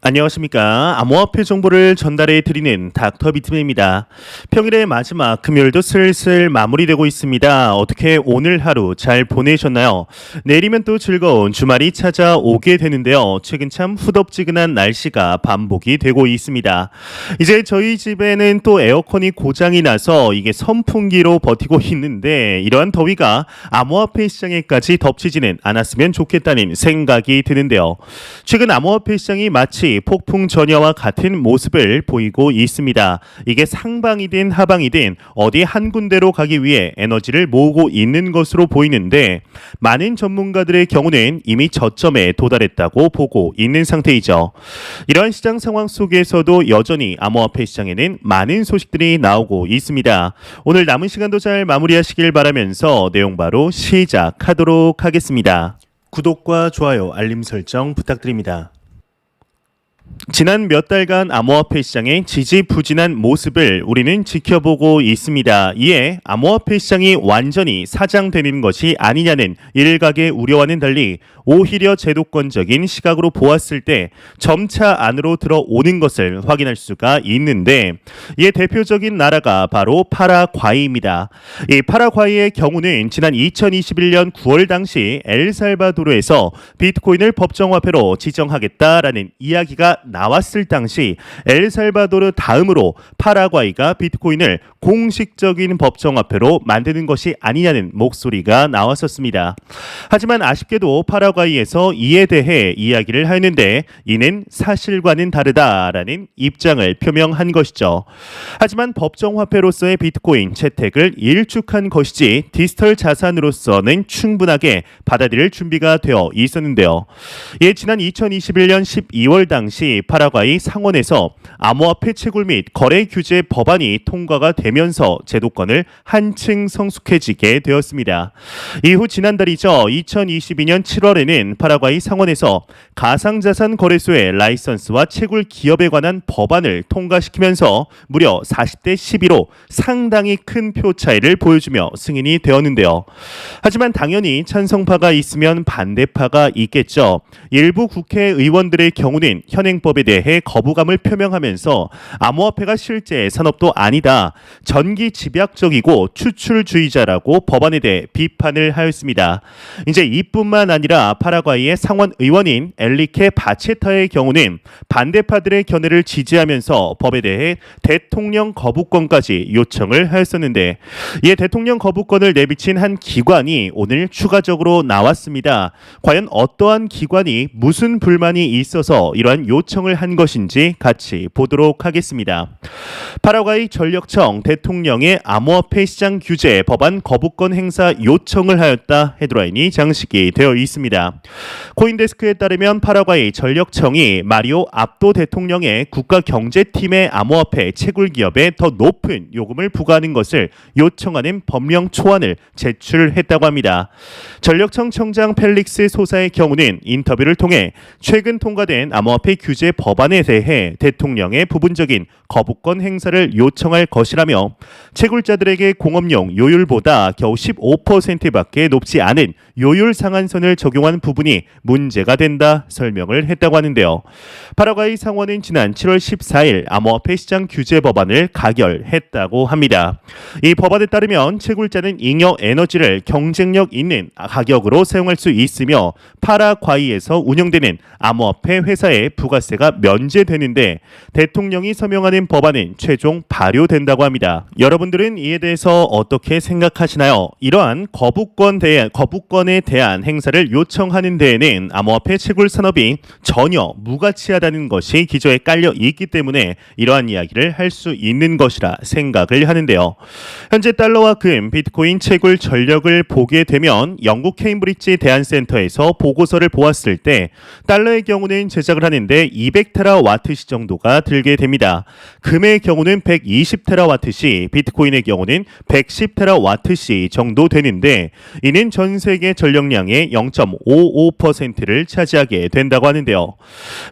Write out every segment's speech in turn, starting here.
안녕하십니까. 암호화폐 정보를 전달해 드리는 닥터 비트맨입니다. 평일의 마지막 금요일도 슬슬 마무리되고 있습니다. 어떻게 오늘 하루 잘 보내셨나요? 내일이면 또 즐거운 주말이 찾아오게 되는데요. 최근 참 후덥지근한 날씨가 반복이 되고 있습니다. 이제 저희 집에는 또 에어컨이 고장이 나서 이게 선풍기로 버티고 있는데 이러한 더위가 암호화폐 시장에까지 덮치지는 않았으면 좋겠다는 생각이 드는데요. 최근 암호화폐 시장이 마치 폭풍 전야와 같은 모습을 보이고 있습니다. 이게 상방이든 하방이든 어디 한 군데로 가기 위해 에너지를 모으고 있는 것으로 보이는데 많은 전문가들의 경우는 이미 저점에 도달했다고 보고 있는 상태이죠. 이러한 시장 상황 속에서도 여전히 암호화폐 시장에는 많은 소식들이 나오고 있습니다. 오늘 남은 시간도 잘 마무리하시길 바라면서 내용 바로 시작하도록 하겠습니다. 구독과 좋아요, 알림 설정 부탁드립니다. 지난 몇 달간 암호화폐 시장의 지지부진한 모습을 우리는 지켜보고 있습니다. 이에 암호화폐 시장이 완전히 사장되는 것이 아니냐는 일각의 우려와는 달리 오히려 제도권적인 시각으로 보았을 때 점차 안으로 들어오는 것을 확인할 수가 있는데 이에 대표적인 나라가 바로 파라과이입니다. 이 파라과이의 경우는 지난 2021년 9월 당시 엘살바도르에서 비트코인을 법정화폐로 지정하겠다라는 이야기가 나왔을 당시 엘살바도르 다음으로 파라과이가 비트코인을 공식적인 법정화폐로 만드는 것이 아니냐는 목소리가 나왔었습니다. 하지만 아쉽게도 파라과이에서 이에 대해 이야기를 하였는데 이는 사실과는 다르다라는 입장을 표명한 것이죠. 하지만 법정화폐로서의 비트코인 채택을 일축한 것이지 디지털 자산으로서는 충분하게 받아들일 준비가 되어 있었는데요. 이에 지난 2021년 12월 당시 파라과이 상원에서 암호화폐 채굴 및 거래 규제 법안이 통과가 되면서 제도권을 한층 성숙해지게 되었습니다. 이후 지난달이죠. 2022년 7월에는 파라과이 상원에서 가상자산 거래소의 라이선스와 채굴 기업에 관한 법안을 통과시키면서 무려 40대 12로 상당히 큰 표 차이를 보여주며 승인이 되었는데요. 하지만 당연히 찬성파가 있으면 반대파가 있겠죠. 일부 국회의원들의 경우는 현행법에 대해 거부감을 표명하면서 암호화폐가 실제 산업도 아니다. 전기 집약적이고 추출주의자라고 법안에 대해 비판을 하였습니다. 이제 이뿐만 아니라 파라과이의 상원 의원인 엘리케 바체타의 경우는 반대파들의 견해를 지지하면서 법에 대해 대통령 거부권까지 요청을 하였었는데 이에 대통령 거부권을 내비친 한 기관이 오늘 추가적으로 나왔습니다. 과연 어떠한 기관이 무슨 불만이 있어서 이러한 요청을 한 것인지 같이 보도록 하겠습니다. 파라과이 전력청 대통령의 암호화폐 시장 규제 법안 거부권 행사 요청을 하였다 헤드라인이 장식이 되어 있습니다. 코인데스크에 따르면 파라과이 전력청이 마리오 압도 대통령의 국가경제팀의 암호화폐 채굴 기업에 더 높은 요금을 부과하는 것을 요청하는 법령 초안을 제출했다고 합니다. 전력청 청장 펠릭스 소사의 경우는 인터뷰를 통해 최근 통과된 암호화폐 규제 법안에 대해 대통령의 부분적인 거부권 행사를 요청할 것이라며 채굴자들에게 공업용 요율보다 겨우 15%밖에 높지 않은 요율 상한선을 적용한 부분이 문제가 된다 설명을 했다고 하는데요. 파라과이 상원은 지난 7월 14일 암호화폐 시장 규제 법안을 가결했다고 합니다. 이 법안에 따르면 채굴자는 잉여 에너지를 경쟁력 있는 가격으로 사용할 수 있으며 파라과이에서 운영되는 암호화폐 회사의 부가세가 면제되는데 대통령이 서명하는 법안은 최종 발효된다고 합니다. 여러분들은 이에 대해서 어떻게 생각하시나요? 이러한 거부권에 대한 행사를 요청하는 데에는 암호화폐 채굴 산업이 전혀 무가치하다는 것이 기저에 깔려 있기 때문에 이러한 이야기를 할 수 있는 것이라 생각을 하는데요. 현재 달러와 금, 비트코인 채굴 전력을 보게 되면 영국 케임브리지 대안센터에서 보고서를 보았을 때 달러의 경우는 제작을 하는데 200테라와트시 정도가 들게 됩니다. 금의 경우는 120테라와트시, 비트코인의 경우는 110테라와트시 정도 되는데 이는 전 세계 전력량의 0.55%를 차지하게 된다고 하는데요.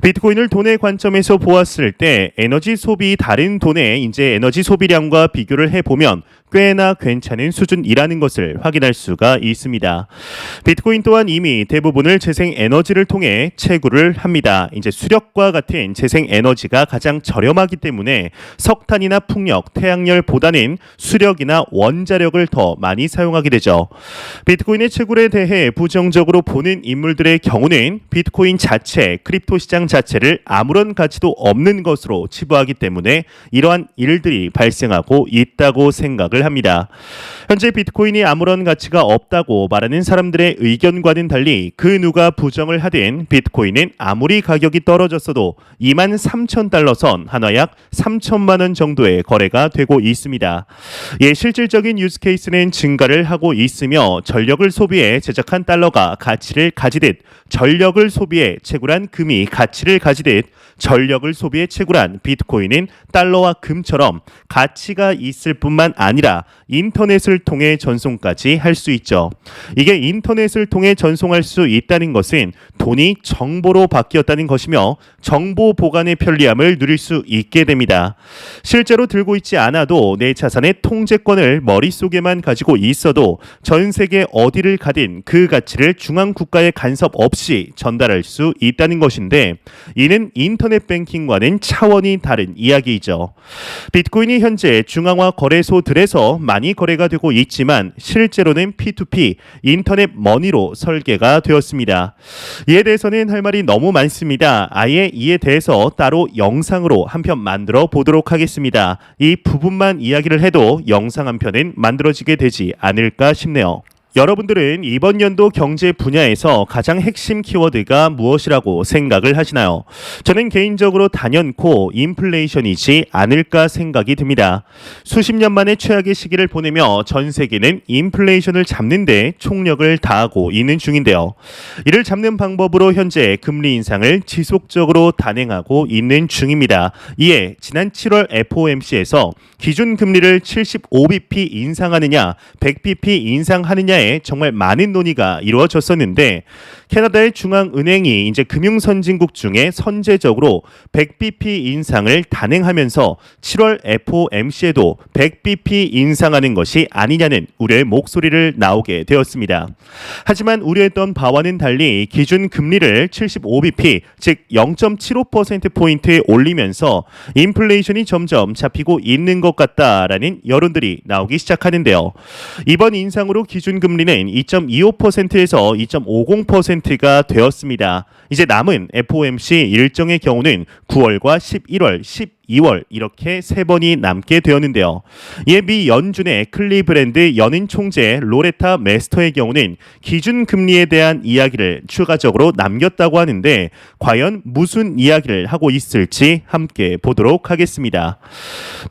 비트코인을 돈의 관점에서 보았을 때 에너지 소비 다른 돈의 이제 에너지 소비량과 비교를 해보면 꽤나 괜찮은 수준이라는 것을 확인할 수가 있습니다. 비트코인 또한 이미 대부분을 재생 에너지를 통해 채굴을 합니다. 이제 수력과 석탄과 같은 재생 에너지가 가장 저렴하기 때문에 석탄이나 풍력, 태양열보다는 수력이나 원자력을 더 많이 사용하게 되죠. 비트코인의 채굴에 대해 부정적으로 보는 인물들의 경우는 비트코인 자체, 크립토 시장 자체를 아무런 가치도 없는 것으로 치부하기 때문에 이러한 일들이 발생하고 있다고 생각을 합니다. 현재 비트코인이 아무런 가치가 없다고 말하는 사람들의 의견과는 달리 그 누가 부정을 하든 비트코인은 아무리 가격이 떨어졌어도 23,000달러 선 한화 약 3천만 원 정도의 거래가 되고 있습니다. 실질적인 유스케이스는 증가를 하고 있으며 전력을 소비해 제작한 달러가 가치를 가지듯 전력을 소비해 채굴한 금이 가치를 가지듯 전력을 소비해 채굴한 비트코인은 달러와 금처럼 가치가 있을 뿐만 아니라 인터넷을 통해 전송까지 할 수 있죠. 이게 인터넷을 통해 전송할 수 있다는 것은 돈이 정보로 바뀌었다는 것이며 정보 보관의 편리함을 누릴 수 있게 됩니다. 실제로 들고 있지 않아도 내 자산의 통제권을 머릿속에만 가지고 있어도 전 세계 어디를 가든 그 가치를 중앙 국가의 간섭 없이 전달할 수 있다는 것인데 이는 인터넷 뱅킹과는 차원이 다른 이야기이죠. 비트코인이 현재 중앙화 거래소들에서 많이 거래가 되고 있지만 실제로는 P2P 인터넷 머니로 설계가 되었습니다. 이에 대해서는 할 말이 너무 많습니다. 아예 이에 대해서 따로 영상으로 한 편 만들어 보도록 하겠습니다. 이 부분만 이야기를 해도 영상 한 편은 만들어지게 되지 않을까 싶네요. 여러분들은 이번 연도 경제 분야에서 가장 핵심 키워드가 무엇이라고 생각을 하시나요? 저는 개인적으로 단연코 인플레이션이지 않을까 생각이 듭니다. 수십 년 만에 최악의 시기를 보내며 전 세계는 인플레이션을 잡는 데 총력을 다하고 있는 중인데요. 이를 잡는 방법으로 현재 금리 인상을 지속적으로 단행하고 있는 중입니다. 이에 지난 7월 FOMC에서 기준 금리를 75bp 인상하느냐, 100bp 인상하느냐에 정말 많은 논의가 이루어졌었는데 캐나다의 중앙은행이 이제 금융선진국 중에 선제적으로 100bp 인상을 단행하면서 7월 FOMC에도 100bp 인상하는 것이 아니냐는 우려의 목소리를 나오게 되었습니다. 하지만 우려했던 바와는 달리 기준 금리를 75bp 즉 0.75%포인트 올리면서 인플레이션이 점점 잡히고 있는 것 같다라는 여론들이 나오기 시작하는데요. 이번 인상으로 기준금리는 2.25%에서 2.50%가 되었습니다. 이제 남은 FOMC 일정의 경우는 9월과 11월, 12월 이렇게 세 번이 남게 되었는데요. 이에 미 연준의 클리브랜드 연은 총재 로레타 메스터의 경우는 기준금리에 대한 이야기를 추가적으로 남겼다고 하는데 과연 무슨 이야기를 하고 있을지 함께 보도록 하겠습니다.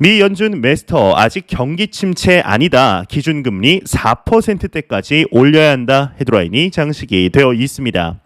미 연준 메스터 아직 경기 침체 아니다. 기준금리 4%대까지 올려야 한다. 헤드라인이 장식이 되어 있습니다.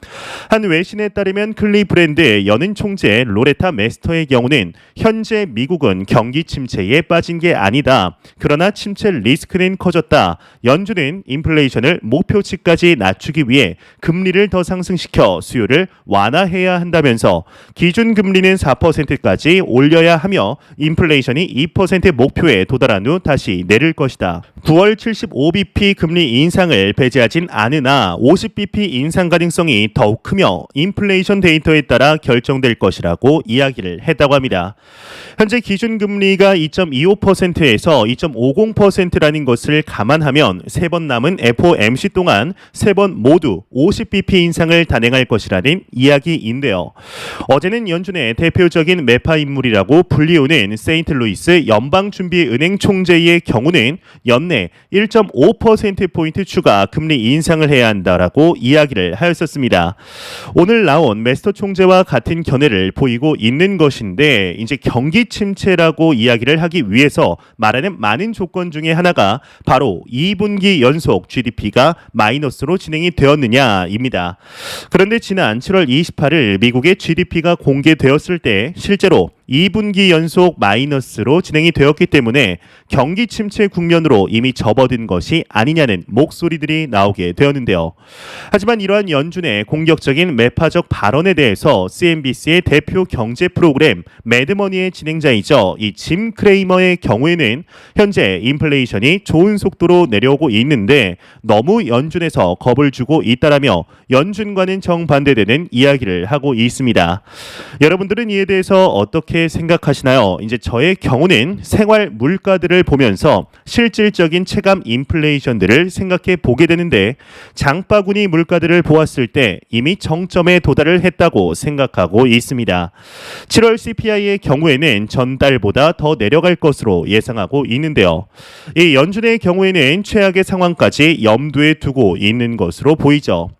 한 외신에 따르면 클리브랜드 연은 총재 로레타 메스터의 경우는 현재 미국은 경기 침체에 빠진 게 아니다. 그러나 침체 리스크는 커졌다. 연준은 인플레이션을 목표치까지 낮추기 위해 금리를 더 상승시켜 수요를 완화해야 한다면서 기준금리는 4%까지 올려야 하며 인플레이션이 2% 목표에 도달한 후 다시 내릴 것이다. 9월 75bp 금리 인상을 배제하진 않으나 50bp 인상 가능성이 더욱 크며 인플레이션 데이터에 따라 결정될 것이라고 이야기를 했다고 합니다. 현재 기준금리가 2.25%에서 2.50%라는 것을 감안하면 세 번 남은 FOMC 동안 세 번 모두 50bp 인상을 단행할 것이라는 이야기인데요. 어제는 연준의 대표적인 매파 인물이라고 불리우는 세인트루이스 연방준비은행 총재의 경우는 연내 1.5%포인트 추가 금리 인상을 해야 한다라고 이야기를 하였었습니다. 오늘 나온 메스터 총재와 같은 견해를 보이고 있는 것인데 이제 경기 침체라고 이야기를 하기 위해서 말하는 많은 조건 중에 하나가 바로 2분기 연속 GDP가 마이너스로 진행이 되었느냐입니다. 그런데 지난 7월 28일 미국의 GDP가 공개되었을 때 실제로 2분기 연속 마이너스로 진행이 되었기 때문에 경기 침체 국면으로 이미 접어든 것이 아니냐는 목소리들이 나오게 되었는데요. 하지만 이러한 연준의 공격적인 매파적 발언에 대해서 CNBC의 대표 경제 프로그램 매드머니의 진행자이죠. 이 짐 크레이머의 경우에는 현재 인플레이션이 좋은 속도로 내려오고 있는데 너무 연준에서 겁을 주고 있다라며 연준과는 정반대되는 이야기를 하고 있습니다. 여러분들은 이에 대해서 어떻게 생각하시나요? 이제 저의 경우는 생활 물가들을 보면서 실질적인 체감 인플레이션들을 생각해 보게 되는데 장바구니 물가들을 보았을 때 이미 정점에 도달을 했다고 생각하고 있습니다. 7월 CPI의 경우에는 전달보다 더 내려갈 것으로 예상하고 있는데요. 이 연준의 경우에는 최악의 상황까지 염두에 두고 있는 것으로 보이죠.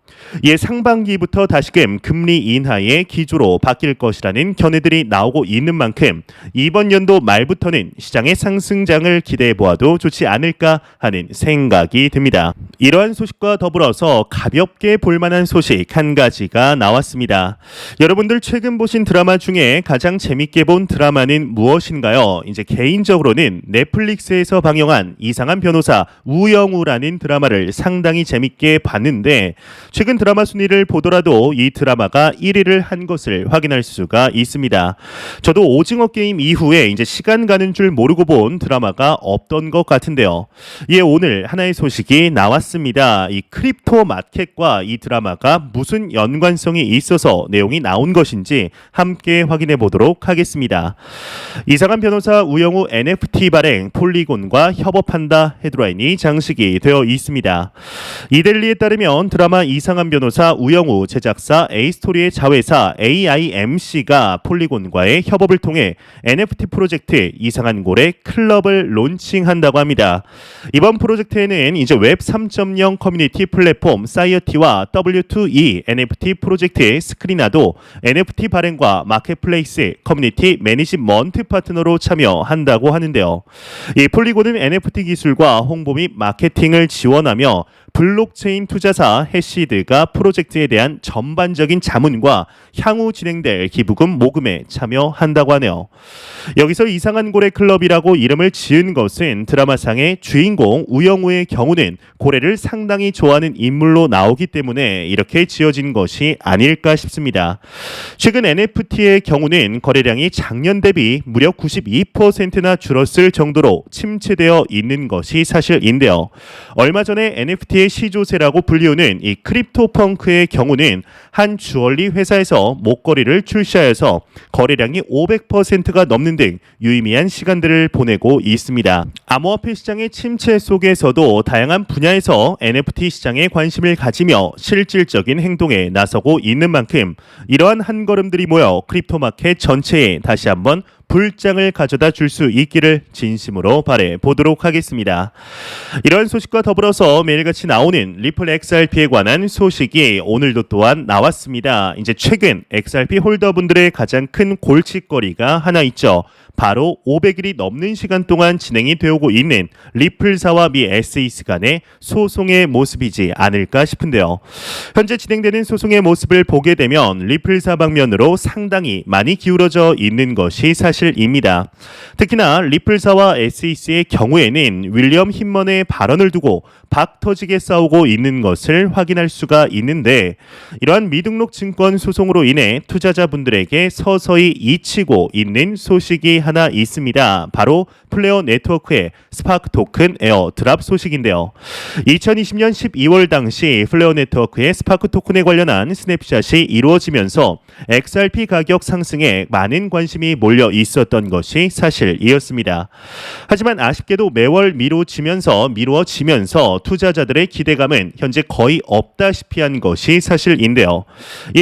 이에 상반기부터 다시금 금리 인하의 기조로 바뀔 것이라는 견해들이 나오고 있는 만큼 이번 연도 말부터는 시장의 상승장을 기대해 보아도 좋지 않을까 하는 생각이 듭니다. 이러한 소식과 더불어서 가볍게 볼만한 소식 한 가지가 나왔습니다. 여러분들 최근 보신 드라마 중에 가장 재밌게 본 드라마는 무엇인가요? 이제 개인적으로는 넷플릭스에서 방영한 이상한 변호사 우영우라는 드라마를 상당히 재밌게 봤는데 최근 드라마 순위를 보더라도 이 드라마가 1위를 한 것을 확인할 수가 있습니다. 저도 오징어 게임 이후에 이제 시간 가는 줄 모르고 본 드라마가 없던 것 같은데요. 이에 오늘 하나의 소식이 나왔습니다. 이 크립토 마켓과 이 드라마가 무슨 연관성이 있어서 내용이 나온 것인지 함께 확인해 보도록 하겠습니다. 이상한 변호사 우영우 NFT 발행 폴리곤과 협업한다 헤드라인이 장식이 되어 있습니다. 이데일리에 따르면 드라마 이상한 변호사 우영우 제작사 A스토리의 자회사 AIMC가 폴리곤과의 협업을 통해 NFT 프로젝트 이상한 고래 클럽을 론칭한다고 합니다. 이번 프로젝트에는 이제 웹 3.0 커뮤니티 플랫폼 사이어티와 W2E NFT 프로젝트의 스크리나도 NFT 발행과 마켓플레이스 커뮤니티 매니지먼트 파트너로 참여한다고 하는데요. 이 폴리곤은 NFT 기술과 홍보 및 마케팅을 지원하며 블록체인 투자사 해시드가 프로젝트에 대한 전반적인 자문과 향후 진행될 기부금 모금에 참여한다고 하네요. 여기서 이상한 고래 클럽이라고 이름을 지은 것은 드라마상의 주인공 우영우의 경우는 고래를 상당히 좋아하는 인물로 나오기 때문에 이렇게 지어진 것이 아닐까 싶습니다. 최근 NFT의 경우는 거래량이 작년 대비 무려 92%나 줄었을 정도로 침체되어 있는 것이 사실인데요. 얼마 전에 NFT의 시조세라고 불리우는 이 크립토펑크의 경우는 한 주얼리 회사에서 목걸이를 출시하여서 거래량이 500%가 넘는 등 유의미한 시간들을 보내고 있습니다. 암호화폐 시장의 침체 속에서도 다양한 분야에서 NFT 시장에 관심을 가지며 실질적인 행동에 나서고 있는 만큼 이러한 한 걸음들이 모여 크립토마켓 전체에 다시 한번 불장을 가져다 줄 수 있기를 진심으로 바래 보도록 하겠습니다. 이런 소식과 더불어서 매일같이 나오는 리플 XRP에 관한 소식이 오늘도 또한 나왔습니다. 이제 최근 XRP 홀더분들의 가장 큰 골칫거리가 하나 있죠. 바로 500일이 넘는 시간 동안 진행이 되고 있는 리플사와 미 SEC 간의 소송의 모습이지 않을까 싶은데요. 현재 진행되는 소송의 모습을 보게 되면 리플사 방면으로 상당히 많이 기울어져 있는 것이 사실입니다. 특히나 리플사와 SEC의 경우에는 윌리엄 힌먼의 발언을 두고 박 터지게 싸우고 있는 것을 확인할 수가 있는데 이러한 미등록 증권 소송으로 인해 투자자분들에게 서서히 잊히고 있는 소식이 하나 있습니다. 바로 플레어 네트워크의 스파크 토큰 에어 드랍 소식인데요. 2020년 12월 당시 플레어 네트워크의 스파크 토큰에 관련한 스냅샷이 이루어지면서 XRP 가격 상승에 많은 관심이 몰려 있었던 것이 사실이었습니다. 하지만 아쉽게도 매월 미루어지면서 투자자들의 기대감은 현재 거의 없다시피 한 것이 사실인데요.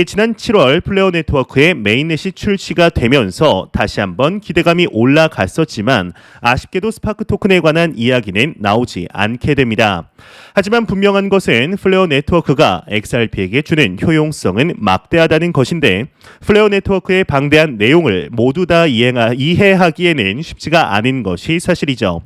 지난 7월 플레어 네트워크의 메인넷이 출시가 되면서 다시 한번 기대감이 올라갔었지만 아쉽게도 스파크 토큰에 관한 이야기는 나오지 않게 됩니다. 하지만 분명한 것은 플레어 네트워크가 XRP에게 주는 효용성은 막대하다는 것인데 플레어 네트워크의 방대한 내용을 모두 다 이해하기에는 쉽지가 않은 것이 사실이죠.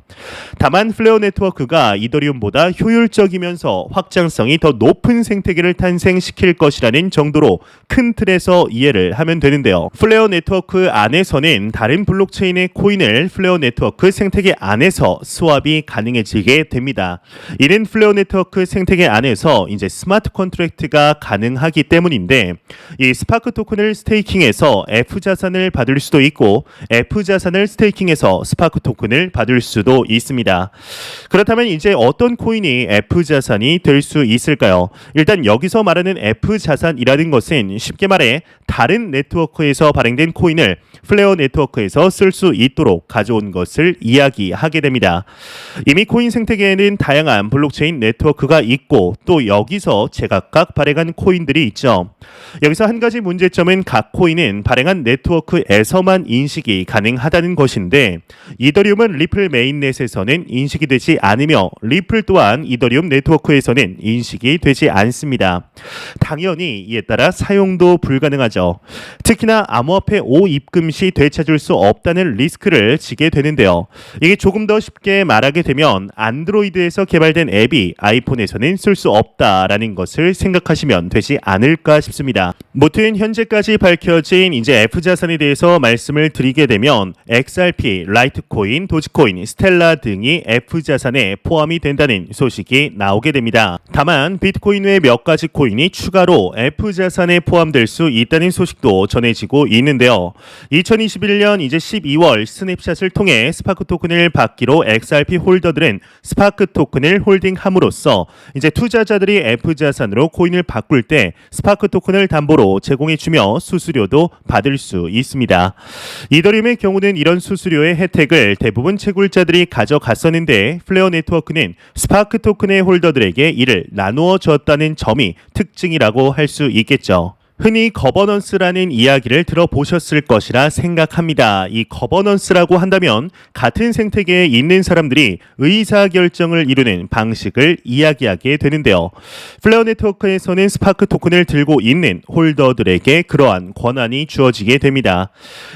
다만 플레어 네트워크가 이더리움보다 효율적이면서 확장성이 더 높은 생태계를 탄생시킬 것이라는 정도로 큰 틀에서 이해를 하면 되는데요. 플레어 네트워크 안에서는 다른 블록체인의 코인을 플레어 네트워크 생태계 안에서 스왑이 가능해지게 됩니다. 이는 플레어 네트워크 생태계 안에서 이제 스마트 컨트랙트가 가능하기 때문인데, 이 스파크 토큰을 스테이킹해서 F 자산을 받을 수도 있고 F 자산을 스테이킹해서 스파크 토큰을 받을 수도 있습니다. 그렇다면 이제 어떤 코인이 F 자산이 될 수 있을까요? 일단 여기서 말하는 F 자산이라는 것은 쉽게 말해 다른 네트워크에서 발행된 코인을 플레어 네트워크에서 쓸 수 있도록 가져온 것을 이야기하게 됩니다. 이미 코인 생태계에는 다양한 블록체인 네트워크가 있고 또 여기서 제각각 발행한 코인들이 있죠. 여기서 한 가지 문제점은 각 코인은 발행한 네트워크에서만 인식이 가능하다는 것인데, 이더리움은 리플 메인넷에서는 인식이 되지 않으며 리플 또한 이더리움 네트워크에서는 인식이 되지 않습니다. 당연히 이에 따라 사용도 불가능하죠. 특히나 암호화폐 5 입금 시 되찾을 수 없다는 리스크를 지게 되는데요. 이게 조금 더 쉽게 말하게 되면 안드로이드에서 개발된 앱이 아이폰에서는 쓸 수 없다라는 것을 생각하시면 되지 않을까 싶습니다. 무튼 현재까지 밝혀진 이제 F 자산에 대해서 말씀을 드리게 되면 XRP, 라이트코인, 도지코인, 스텔라 등이 F 자산에 포함이 된다는 소식이 나오게 됩니다. 다만 비트코인 외 몇 가지 코인이 추가로 F 자산에 포함될 수 있다는 소식도 전해지고 있는데요. 2021년 이제 12월 스냅샷을 통해 스파크 토큰을 받기로 XRP 홀더들은 스파크 토큰을 홀딩함으로써 이제 투자자들이 F 자산으로 코인을 바꿀 때 스파크 토큰을 담보로 제공해주며 수수료도 받을 수 있습니다. 이더리움의 경우는 이런 수수료의 혜택을 대부분 채굴자들이 가져갔었는데, 플레어 네트워크는 스파크 토큰의 홀더들에게 이를 나누어 줬다는 점이 특징이라고 할 수 있겠죠. 흔히 거버넌스라는 이야기를 들어보셨을 것이라 생각합니다. 이 거버넌스라고 한다면 같은 생태계에 있는 사람들이 의사결정을 이루는 방식을 이야기하게 되는데요. 플레어 네트워크에서는 스파크 토큰을 들고 있는 홀더들에게 그러한 권한이 주어지게 됩니다.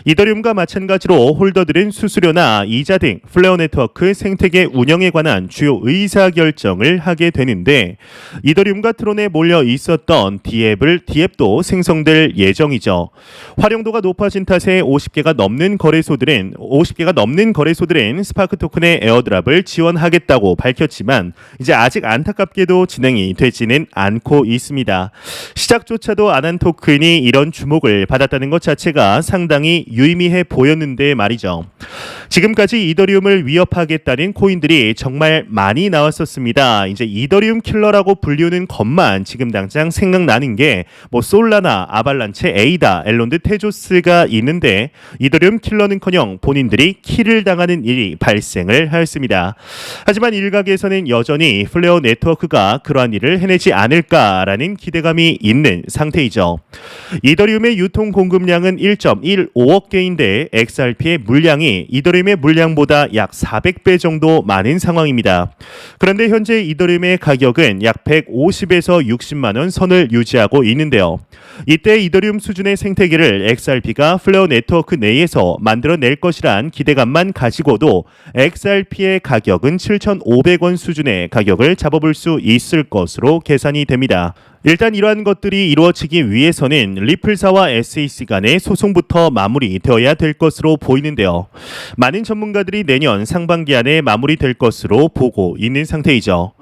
이더리움과 마찬가지로 홀더들은 수수료나 이자 등 플레어 네트워크 생태계 운영에 관한 주요 의사결정을 하게 되는데, 이더리움과 트론에 몰려 있었던 디앱도 생성될 예정이죠. 활용도가 높아진 탓에 50개가 넘는 거래소들은 스파크 토큰의 에어드랍을 지원하겠다고 밝혔지만 이제 아직 안타깝게도 진행이 되지는 않고 있습니다. 시작조차도 안 한 토큰이 이런 주목을 받았다는 것 자체가 상당히 유의미해 보였는데 말이죠. 지금까지 이더리움을 위협하겠다는 코인들이 정말 많이 나왔었습니다. 이제 이더리움 킬러라고 불리우는 것만 지금 당장 생각나는 게 솔라나 아발란체, 에이다, 엘론드, 테조스가 있는데, 이더리움 킬러는커녕 본인들이 킬을 당하는 일이 발생을 하였습니다. 하지만 일각에서는 여전히 플레어 네트워크가 그러한 일을 해내지 않을까라는 기대감이 있는 상태이죠. 이더리움의 유통 공급량은 1.15억 개인데 XRP의 물량이 이더리움의 물량보다 약 400배 정도 많은 상황입니다. 그런데 현재 이더리움의 가격은 약 150에서 60만 원 선을 유지하고 있는데요. 이때 이더리움 수준의 생태계를 XRP가 플레어 네트워크 내에서 만들어낼 것이란 기대감만 가지고도 XRP의 가격은 7,500원 수준의 가격을 잡아볼 수 있을 것으로 계산이 됩니다. 일단 이러한 것들이 이루어지기 위해서는 리플사와 SEC 간의 소송부터 마무리되어야 될 것으로 보이는데요. 많은 전문가들이 내년 상반기 안에 마무리될 것으로 보고 있는 상태이죠.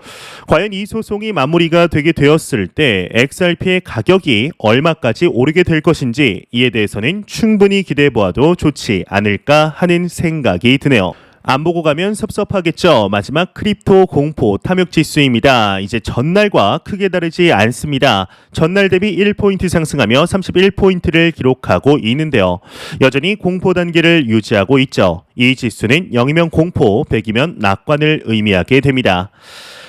과연 이 소송이 마무리가 되게 되었을 때 XRP의 가격이 얼마까지 오르게 될 것인지, 이에 대해서는 충분히 기대해보아도 좋지 않을까 하는 생각이 드네요. 안 보고 가면 섭섭하겠죠. 마지막 크립토 공포 탐욕 지수입니다. 이제 전날과 크게 다르지 않습니다. 전날 대비 1포인트 상승하며 31포인트를 기록하고 있는데요. 여전히 공포 단계를 유지하고 있죠. 이 지수는 0이면 공포, 100이면 낙관을 의미하게 됩니다.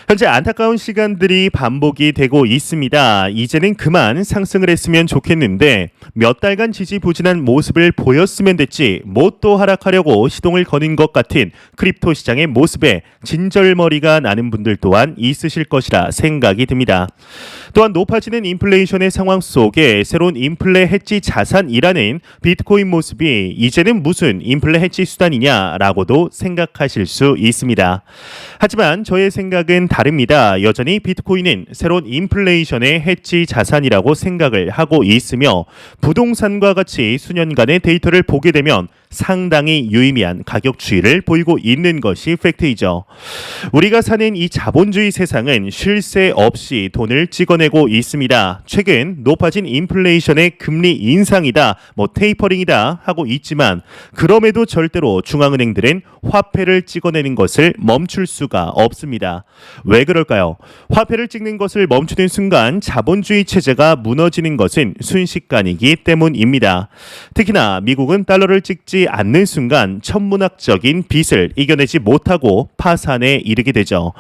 현재 안타까운 시간들이 반복이 되고 있습니다. 이제는 그만 상승을 했으면 좋겠는데 몇 달간 지지부진한 모습을 보였으면 됐지 뭐 또 하락하려고 시동을 거는 것 같은 크립토 시장의 모습에 진절머리가 나는 분들 또한 있으실 것이라 생각이 듭니다. 또한 높아지는 인플레이션의 상황 속에 새로운 인플레 해지 자산이라는 비트코인 모습이 이제는 무슨 인플레 해지 수단이냐라고도 생각하실 수 있습니다. 하지만 저의 생각은 다릅니다. 여전히 비트코인은 새로운 인플레이션의 해지 자산이라고 생각을 하고 있으며 부동산과 같이 수년간의 데이터를 보게 되면 상당히 유의미한 가격 추이를 보이고 있는 것이 팩트이죠. 우리가 사는 이 자본주의 세상은 쉴 새 없이 돈을 찍어내고 있습니다. 최근 높아진 인플레이션의 금리 인상이다, 테이퍼링이다 하고 있지만 그럼에도 절대로 중앙은행들은 화폐를 찍어내는 것을 멈출 수가 없습니다. 왜 그럴까요? 화폐를 찍는 것을 멈추는 순간 자본주의 체제가 무너지는 것은 순식간이기 때문입니다. 특히나 미국은 달러를 찍지 않는 순간 천문학적인 빚을 이겨내지 못하고 파산에 이르게 되죠.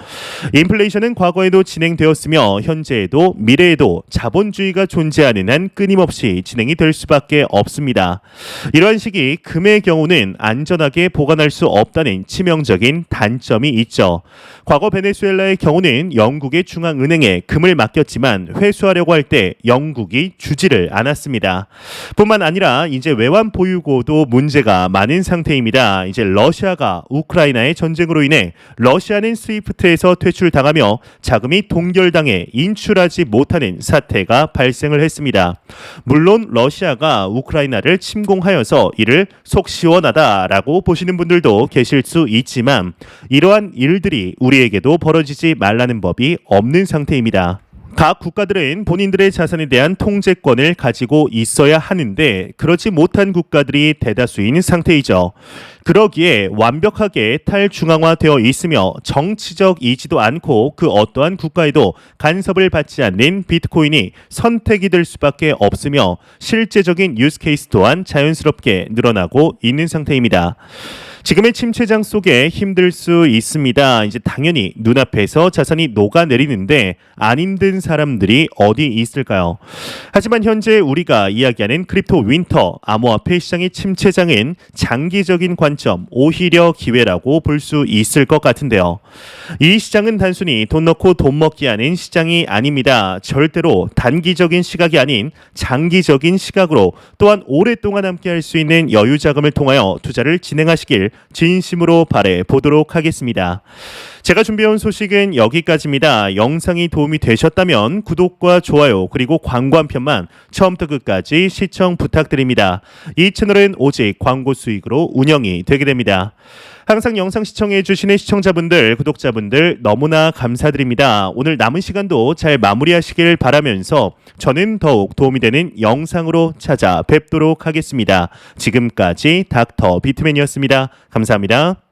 인플레이션은 과거에도 진행되었으며 현재에도 미래에도 자본주의가 존재하는 한 끊임없이 진행이 될 수밖에 없습니다. 이러한 시기 금의 경우는 안전하게 보관할 수 없다는 치명적인 단점이 있죠. 과거 베네수엘라의 경우는 영국의 중앙은행에 금을 맡겼지만 회수하려고 할 때 영국이 주지를 않았습니다. 뿐만 아니라 이제 외환 보유고도 문제가 많은 상태입니다. 이제 러시아가 우크라이나의 전쟁으로 인해 러시아는 스위프트에서 퇴출당하며 자금이 동결당해 인출하지 못하는 사태가 발생을 했습니다. 물론 러시아가 우크라이나를 침공하여서 이를 속 시원하다라고 보시는 분들도 계실 수 있지만 이러한 일들이 우리에게도 벌어지지 말라는 법이 없는 상태입니다. 각 국가들은 본인들의 자산에 대한 통제권을 가지고 있어야 하는데 그렇지 못한 국가들이 대다수인 상태이죠. 그러기에 완벽하게 탈중앙화되어 있으며 정치적이지도 않고 그 어떠한 국가에도 간섭을 받지 않는 비트코인이 선택이 될 수밖에 없으며 실제적인 유스케이스 또한 자연스럽게 늘어나고 있는 상태입니다. 지금의 침체장 속에 힘들 수 있습니다. 이제 당연히 눈앞에서 자산이 녹아내리는데 안 힘든 사람들이 어디 있을까요? 하지만 현재 우리가 이야기하는 크립토 윈터, 암호화폐 시장의 침체장은 장기적인 관점, 오히려 기회라고 볼 수 있을 것 같은데요. 이 시장은 단순히 돈 넣고 돈 먹기 하는 시장이 아닙니다. 절대로 단기적인 시각이 아닌 장기적인 시각으로 또한 오랫동안 함께할 수 있는 여유 자금을 통하여 투자를 진행하시길 진심으로 바래 보도록 하겠습니다. 제가 준비해온 소식은 여기까지입니다. 영상이 도움이 되셨다면 구독과 좋아요 그리고 광고 한 편만 처음부터 끝까지 시청 부탁드립니다. 이 채널은 오직 광고 수익으로 운영이 되게 됩니다. 항상 영상 시청해 주시는 시청자분들, 구독자분들 너무나 감사드립니다. 오늘 남은 시간도 잘 마무리하시길 바라면서 저는 더욱 도움이 되는 영상으로 찾아뵙도록 하겠습니다. 지금까지 닥터 비트맨이었습니다. 감사합니다.